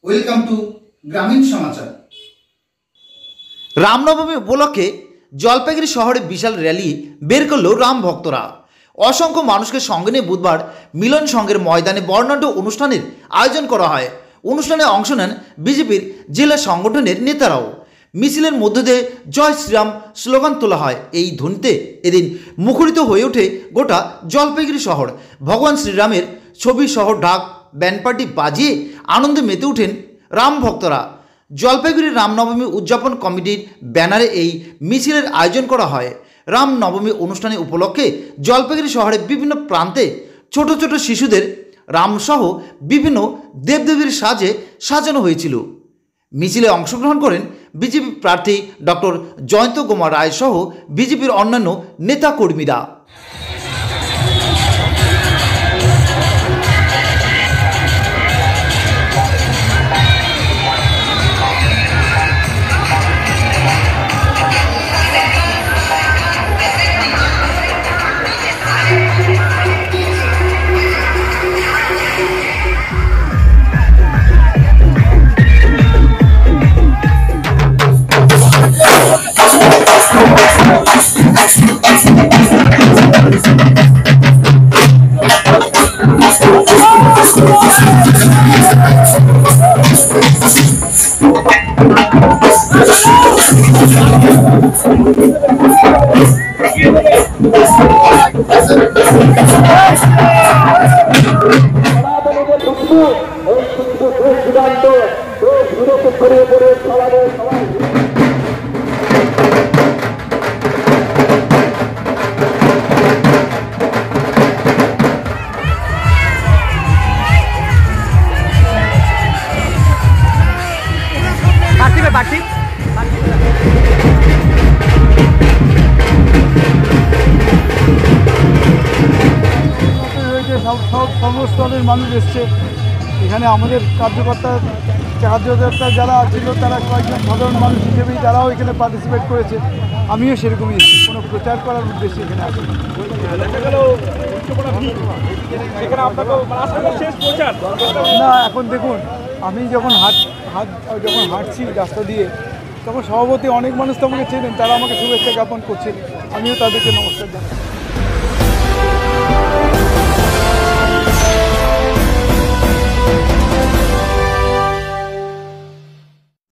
Welcome to গ্রামীণ সমাচার। রামনবমী উপলক্ষে জলপাইগুড়ি শহরে বিশাল র্যালি বের করল রাম ভক্তরা। অসংখ্য মানুষকে সঙ্গে নিয়ে বুধবার মিলন সংঘের ময়দানে বর্ণাঢ্য অনুষ্ঠানের আয়োজন করা হয়। অনুষ্ঠানে অংশ নেন বিজেপির জেলা সংগঠনের নেতারাও। মিছিলের মধ্য দিয়ে জয় শ্রীরাম স্লোগান তোলা হয়। এই ধ্বনিতে এদিন মুখরিত হয়ে ওঠে গোটা জলপাইগুড়ি শহর। ভগবান শ্রীরামের ছবি সহ ঢাক ব্যান্ডপার্টি বাজিয়ে আনন্দে মেতে ওঠেন রাম ভক্তরা। জলপাইগুড়ি রামনবমী উদযাপন কমিটির ব্যানারে এই মিছিলের আয়োজন করা হয়। রামনবমী অনুষ্ঠানে উপলক্ষে জলপাইগুড়ি শহরের বিভিন্ন প্রান্তে ছোট ছোট শিশুদের রামসহ বিভিন্ন দেবদেবীর সাজে সাজানো হয়েছিল। মিছিলে অংশগ্রহণ করেন বিজেপি প্রার্থী ডক্টর জয়ন্ত কুমার রায় সহ বিজেপির অন্যান্য নেতাকর্মীরা। সর্বস্তরের মানুষ এসছে এখানে। আমাদের কার্যকর্তা যারা ছিল তারা কয়েকজন সাধারণ মানুষ হিসেবেই তারাও এখানে পার্টিসিপেট করেছে। আমিও সেরকমই কোনো প্রচার করার উদ্দেশ্যে এখানে আসি না। এখন দেখুন, আমি যখন হাঁটছি রাস্তা দিয়ে, তখন সভাপতি অনেক মানুষ তো আমাকে চেনেন, তারা আমাকে শুভেচ্ছা জ্ঞাপন করছেন, আমিও তাদেরকে নমস্কার জানাই।